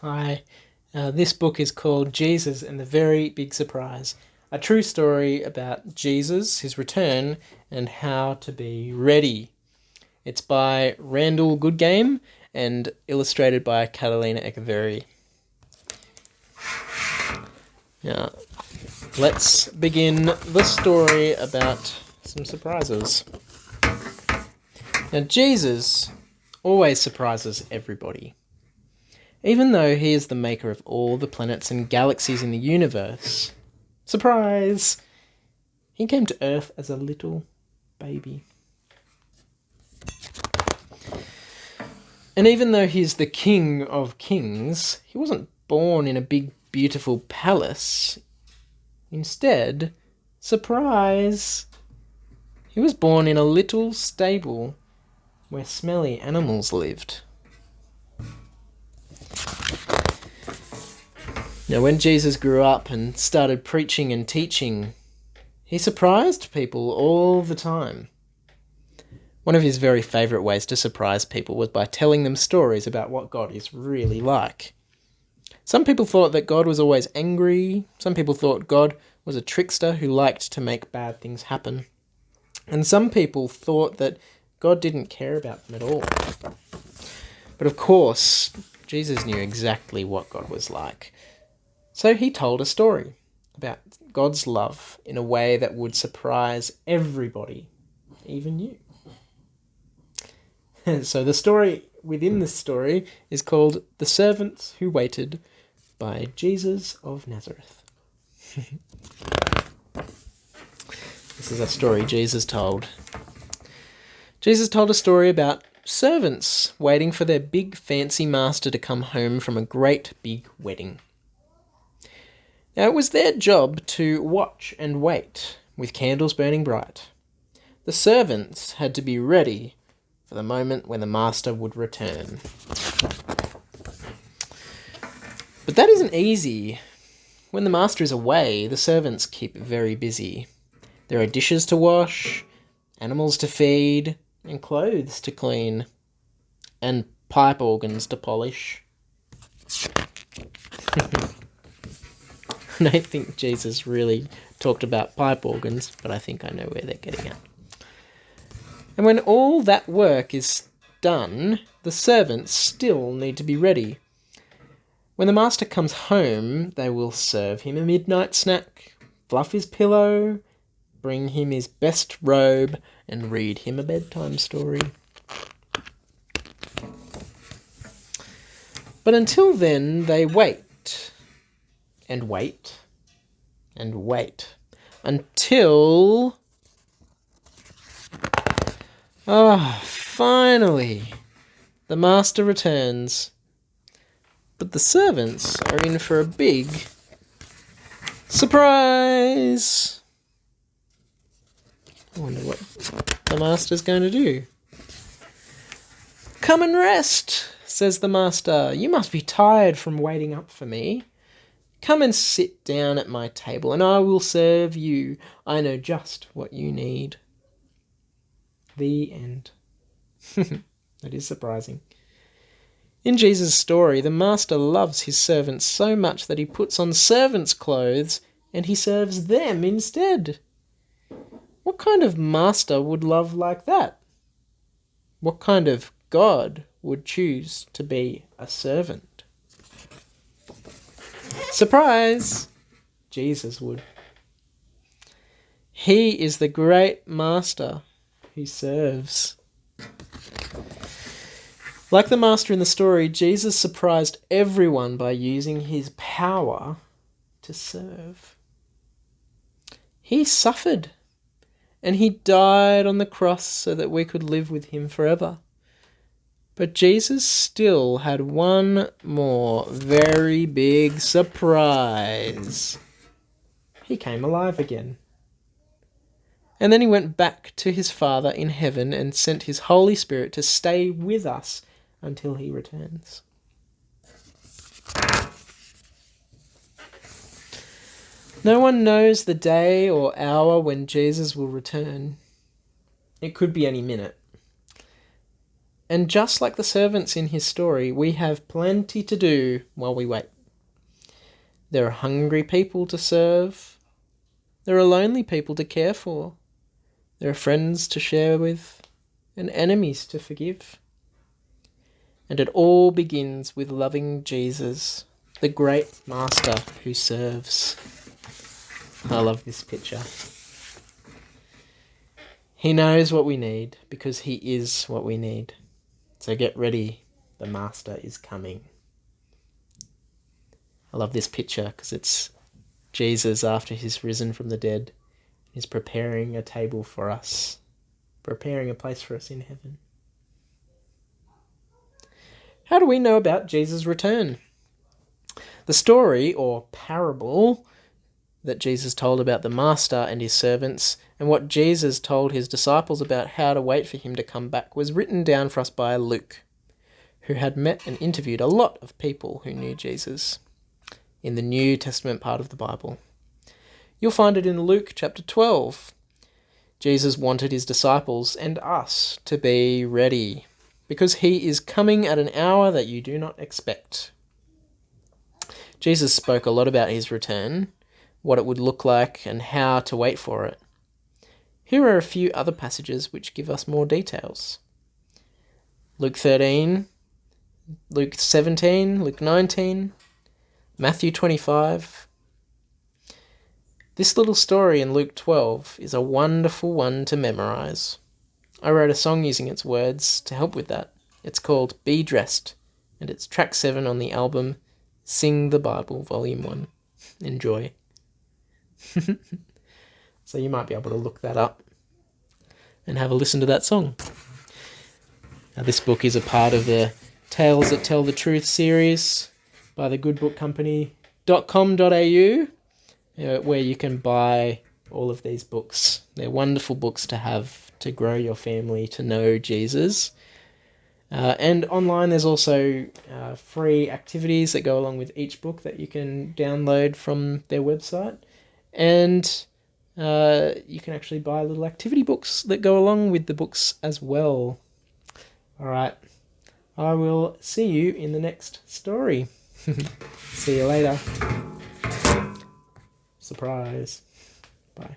Hi. This book is called Jesus and the Very Big Surprise, a true story about Jesus, his return, and how to be ready. It's by Randall Goodgame and illustrated by Catalina Echeverry. Now, let's begin the story about some surprises. Now, Jesus always surprises everybody. Even though he is the maker of all the planets and galaxies in the universe, surprise! He came to Earth as a little baby. And even though he's the king of kings, he wasn't born in a big, beautiful palace. Instead, surprise! He was born in a little stable where smelly animals lived. Now, when Jesus grew up and started preaching and teaching, he surprised people all the time. One of his very favourite ways to surprise people was by telling them stories about what God is really like. Some people thought that God was always angry. Some people thought God was a trickster who liked to make bad things happen. And some people thought that God didn't care about them at all. But of course, Jesus knew exactly what God was like. So he told a story about God's love in a way that would surprise everybody, even you. So the story within this story is called The Servants Who Waited by Jesus of Nazareth. This is a story Jesus told. Jesus told a story about servants waiting for their big fancy master to come home from a great big wedding. Now, it was their job to watch and wait, with candles burning bright. The servants had to be ready for the moment when the master would return. But that isn't easy. When the master is away, the servants keep very busy. There are dishes to wash, animals to feed, and clothes to clean, and pipe organs to polish. I don't think Jesus really talked about pipe organs, but I think I know where they're getting at. And when all that work is done, the servants still need to be ready. When the master comes home, they will serve him a midnight snack, fluff his pillow, bring him his best robe, and read him a bedtime story. But until then, they wait. And wait, and wait, until... finally, the master returns. But the servants are in for a big surprise. I wonder what the master's going to do. "Come and rest," says the master. "You must be tired from waiting up for me. Come and sit down at my table, and I will serve you. I know just what you need." The end. That is surprising. In Jesus' story, the master loves his servants so much that he puts on servants' clothes and he serves them instead. What kind of master would love like that? What kind of God would choose to be a servant? Surprise! Jesus would. He is the great master who serves. Like the master in the story, Jesus surprised everyone by using his power to serve. He suffered, and he died on the cross so that we could live with him forever. But Jesus still had one more very big surprise. He came alive again. And then he went back to his Father in heaven and sent his Holy Spirit to stay with us until he returns. No one knows the day or hour when Jesus will return. It could be any minute. And just like the servants in his story, we have plenty to do while we wait. There are hungry people to serve. There are lonely people to care for. There are friends to share with and enemies to forgive. And it all begins with loving Jesus, the great master who serves. I love this picture. He knows what we need because he is what we need. So get ready, the master is coming. I love this picture because it's Jesus after he's risen from the dead. He's preparing a table for us, preparing a place for us in heaven. How do we know about Jesus' return? The story, or parable, that Jesus told about the master and his servants, and what Jesus told his disciples about how to wait for him to come back, was written down for us by Luke, who had met and interviewed a lot of people who knew Jesus in the New Testament part of the Bible. You'll find it in Luke chapter 12. Jesus wanted his disciples and us to be ready, because he is coming at an hour that you do not expect. Jesus spoke a lot about his return, what it would look like, and how to wait for it. Here are a few other passages which give us more details. Luke 13, Luke 17, Luke 19, Matthew 25. This little story in Luke 12 is a wonderful one to memorize. I wrote a song using its words to help with that. It's called Be Dressed, and it's track 7 on the album Sing the Bible, Volume 1. Enjoy. So you might be able to look that up and have a listen to that song. Now, this book is a part of the Tales That Tell the Truth series by the goodbookcompany.com.au, where you can buy all of these books. They're wonderful books to have to grow your family to know Jesus. And online there's also free activities that go along with each book that you can download from their website. And you can actually buy little activity books that go along with the books as well. All right. I will see you in the next story. See you later. Surprise. Bye.